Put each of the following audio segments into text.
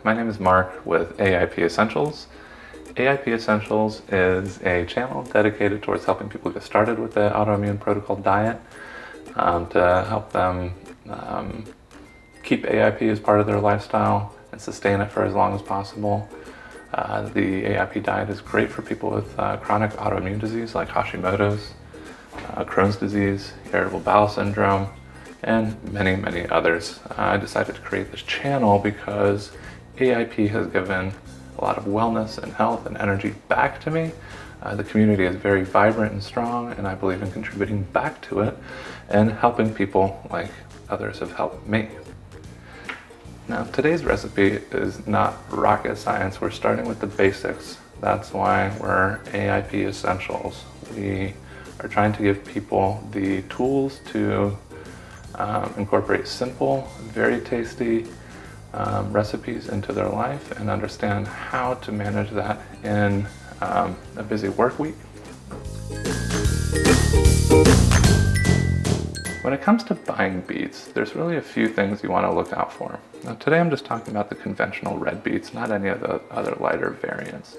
my name is Mark with AIP Essentials. AIP Essentials is a channel dedicated towards helping people get started with the Autoimmune Protocol diet to help them keep AIP as part of their lifestyle and sustain it for as long as possible. The AIP diet is great for people with chronic autoimmune disease like Hashimoto's, Crohn's disease, irritable bowel syndrome, and many, many others. I decided to create this channel because AIP has given a lot of wellness and health and energy back to me. The community is very vibrant and strong, and I believe in contributing back to it and helping people like others have helped me. Now, today's recipe is not rocket science. We're starting with the basics. That's why we're AIP Essentials. We are trying to give people the tools to incorporate simple, very tasty recipes into their life and understand how to manage that in a busy work week. When it comes to buying beets, there's really a few things you want to look out for. Now, today I'm just talking about the conventional red beets, not any of the other lighter variants.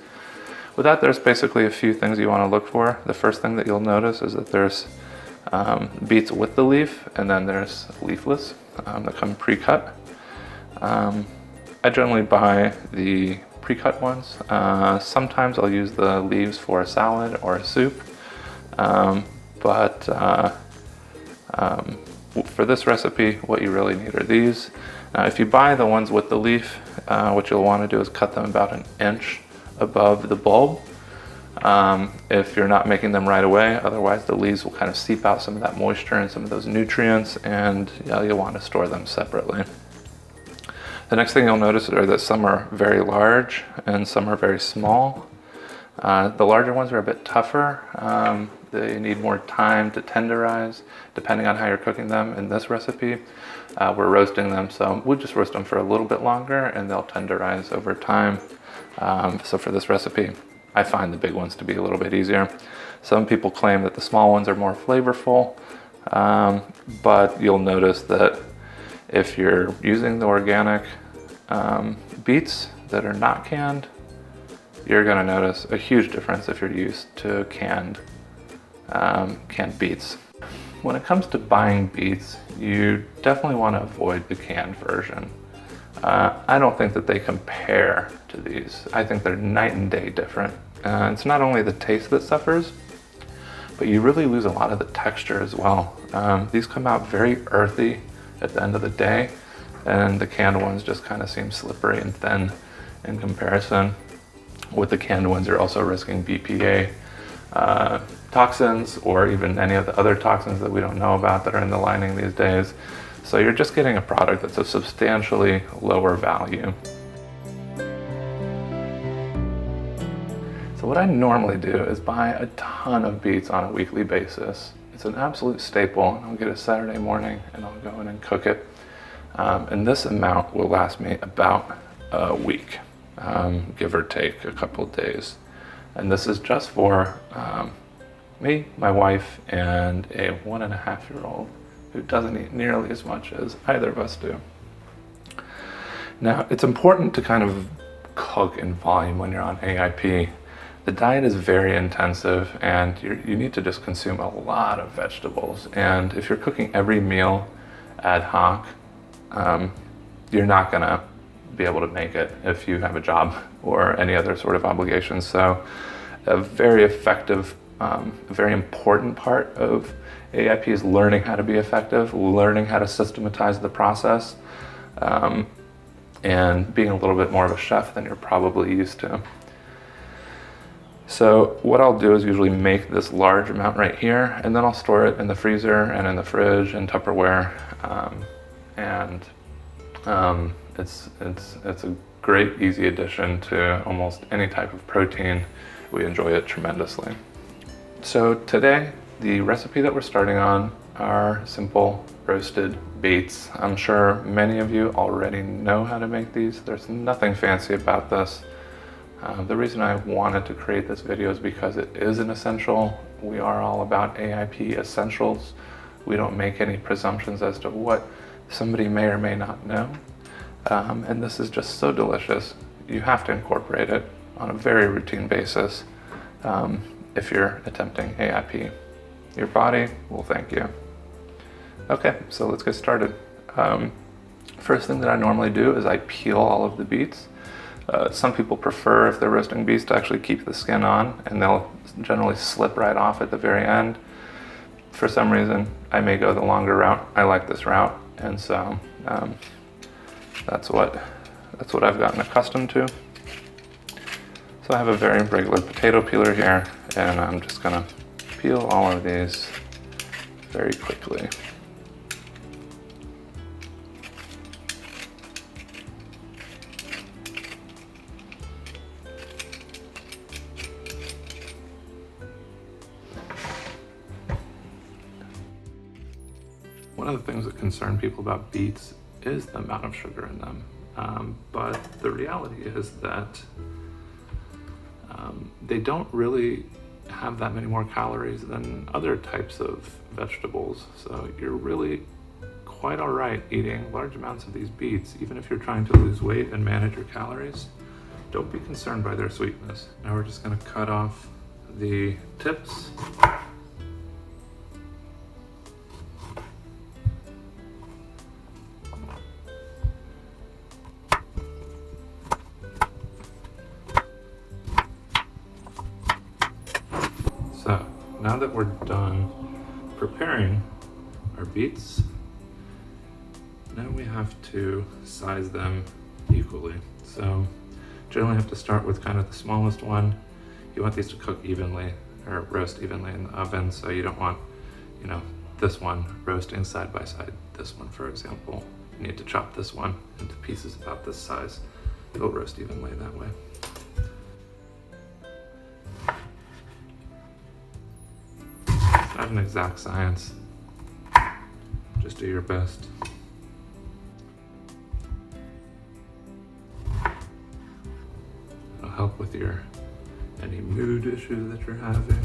With that, there's basically a few things you want to look for. The first thing that you'll notice is that there's beets with the leaf, and then there's leafless that come pre-cut. I generally buy the pre-cut ones. Sometimes I'll use the leaves for a salad or a soup, but for this recipe, what you really need are these. Now, if you buy the ones with the leaf, what you'll want to do is cut them about an inch above the bulb. If you're not making them right away, otherwise the leaves will kind of seep out some of that moisture and some of those nutrients, and you'll want to store them separately. The next thing you'll notice are that some are very large and some are very small. The larger ones are a bit tougher. They need more time to tenderize, depending on how you're cooking them. In this recipe, we're roasting them, so we'll just roast them for a little bit longer and they'll tenderize over time. So for this recipe, I find the big ones to be a little bit easier. Some people claim that the small ones are more flavorful, but you'll notice that if you're using the organic beets that are not canned, you're going to notice a huge difference if you're used to canned beets. When it comes to buying beets, you definitely want to avoid the canned version. I don't think that they compare to these. I think they're night and day different. It's not only the taste that suffers, but you really lose a lot of the texture as well. These come out very earthy at the end of the day, and the canned ones just kind of seem slippery and thin in comparison. With the canned ones, you're also risking BPA toxins, or even any of the other toxins that we don't know about that are in the lining these days. So you're just getting a product that's a substantially lower value. So what I normally do is buy a ton of beets on a weekly basis. It's an absolute staple. I'll get it Saturday morning and I'll go in and cook it. And this amount will last me about a week, give or take a couple of days. And this is just for me, my wife, and a 1.5-year-old who doesn't eat nearly as much as either of us do. Now, it's important to kind of cook in volume when you're on AIP. The diet is very intensive, and you need to just consume a lot of vegetables. And if you're cooking every meal ad hoc, you're not gonna be able to make it if you have a job or any other sort of obligations. So a very effective, very important part of AIP is learning how to be effective, learning how to systematize the process, and being a little bit more of a chef than you're probably used to. So what I'll do is usually make this large amount right here, and then I'll store it in the freezer and in the fridge and Tupperware. It's a great, easy addition to almost any type of protein. We enjoy it tremendously. So today, the recipe that we're starting on are simple roasted beets. I'm sure many of you already know how to make these. There's nothing fancy about this. The reason I wanted to create this video is because it is an essential. We are all about AIP Essentials. We don't make any presumptions as to what somebody may or may not know. And this is just so delicious. You have to incorporate it on a very routine basis if you're attempting AIP. Your body will thank you. Okay, so let's get started. First thing that I normally do is I peel all of the beets. Some people prefer, if they're roasting beets, to actually keep the skin on, and they'll generally slip right off at the very end. For some reason, I may go the longer route. I like this route, and so that's what I've gotten accustomed to. So I have a very regular potato peeler here, and I'm just gonna peel all of these very quickly. One of the things that concern people about beets is the amount of sugar in them. But the reality is that they don't really have that many more calories than other types of vegetables. So you're really quite all right eating large amounts of these beets, even if you're trying to lose weight and manage your calories. Don't be concerned by their sweetness. Now we're just gonna cut off the tips. So now that we're done preparing our beets, now we have to size them equally. So generally have to start with kind of the smallest one. You want these to cook evenly or roast evenly in the oven, so you don't want, this one roasting side by side. This one, for example, you need to chop this one into pieces about this size. It'll roast evenly that way. Not an exact science, just do your best. It'll help with any mood issues that you're having,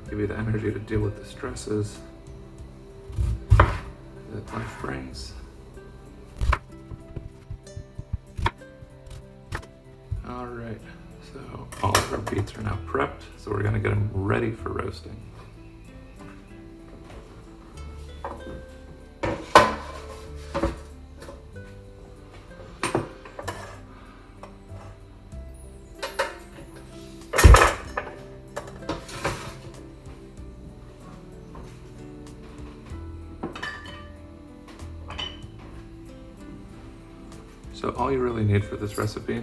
give you the energy to deal with the stresses that life brings. All right, so all of our beets are now prepped, so we're gonna get them ready for roasting. So all you really need for this recipe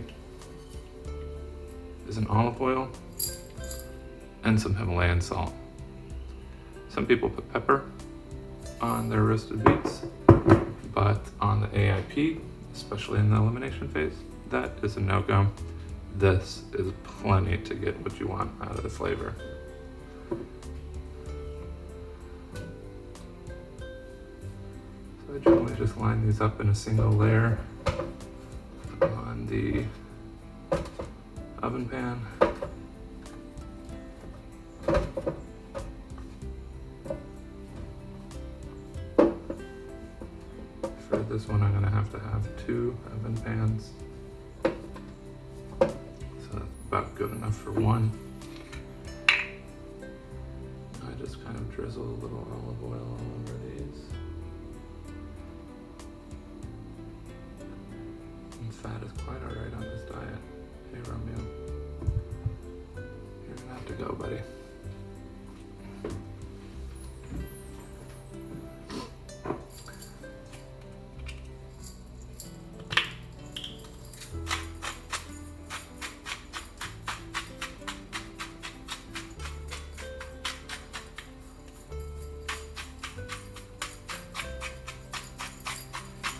is an olive oil and some Himalayan salt. Some people put pepper on their roasted beets, but on the AIP, especially in the elimination phase, that is a no-go. This is plenty to get what you want out of the flavor. So I generally just line these up in a single layer on the oven pan. For this one, I'm gonna have to have 2 oven pans. So that's about good enough for one. I just kind of drizzle a little olive oil all over these. And fat is quite alright on this diet. Hey Romeo, you're gonna have to go, buddy.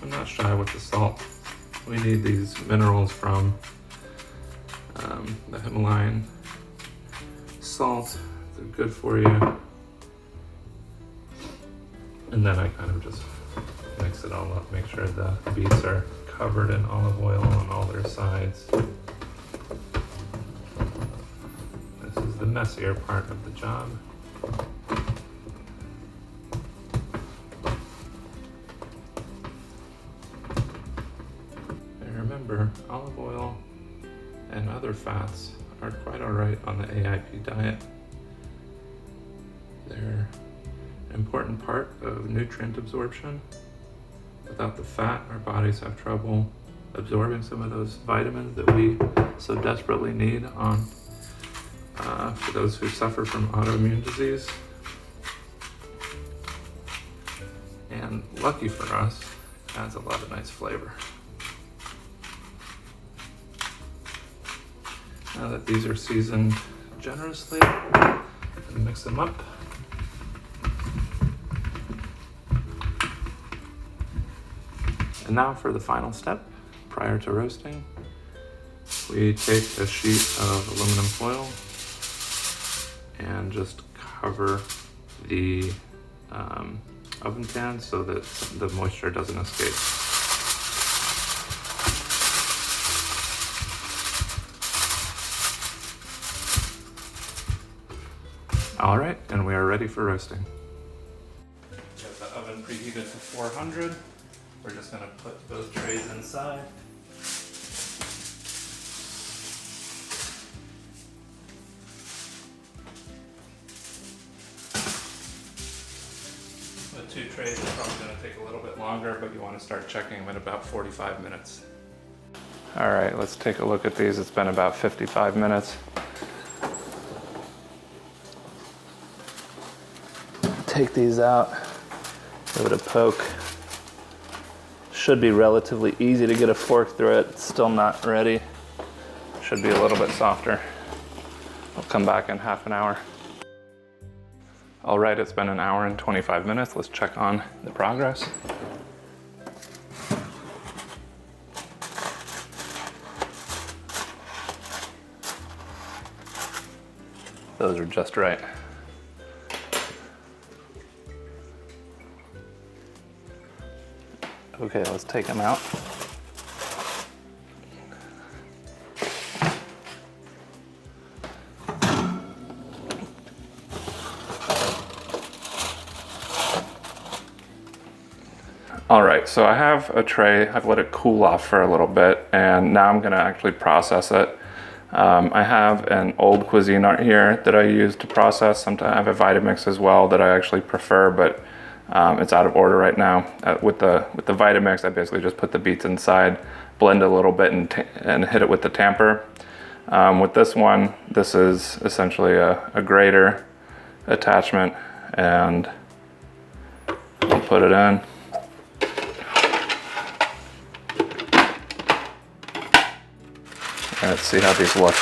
I'm not shy with the salt. We need these minerals from the Himalayan salt. They're good for you. And then I kind of just mix it all up, make sure the beets are covered in olive oil on all their sides. This is the messier part of the job. remember, olive oil and other fats are quite alright on the AIP diet. They're an important part of nutrient absorption. Without the fat, our bodies have trouble absorbing some of those vitamins that we so desperately need for those who suffer from autoimmune disease. And lucky for us, adds a lot of nice flavor. Now that these are seasoned generously, mix them up. And now for the final step, prior to roasting, we take a sheet of aluminum foil and just cover the oven pan so that the moisture doesn't escape. All right, and we are ready for roasting. Got the oven preheated to 400. We're just gonna put both trays inside. The 2 trays are probably gonna take a little bit longer, but you wanna start checking them in about 45 minutes. All right, let's take a look at these. It's been about 55 minutes. Take these out, give it a poke. Should be relatively easy to get a fork through it. It's still not ready. Should be a little bit softer. I'll come back in half an hour. All right, it's been an hour and 25 minutes. Let's check on the progress. Those are just right. Okay, let's take them out. All right, so I have a tray. I've let it cool off for a little bit, and now I'm gonna actually process it. I have an old Cuisinart here that I use to process. Sometimes I have a Vitamix as well that I actually prefer, but it's out of order right now. With the Vitamix, I basically just put the beets inside, blend a little bit, and hit it with the tamper. With this one, this is essentially a grater attachment, and I'll put it in. Let's see how these look.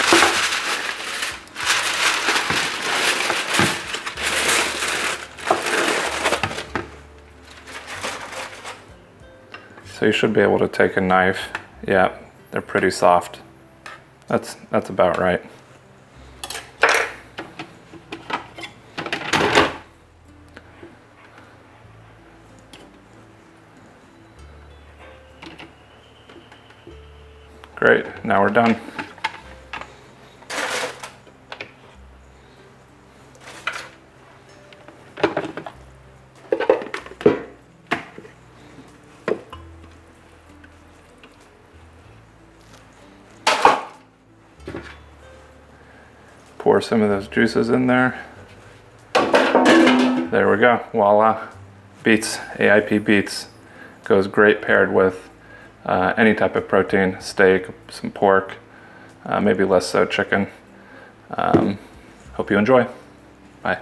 So you should be able to take a knife. Yeah, they're pretty soft. That's about right. Great, now we're done. Pour some of those juices in there. There we go, voila. Beets, AIP beets. Goes great paired with any type of protein, steak, some pork, maybe less so chicken. Hope you enjoy. Bye.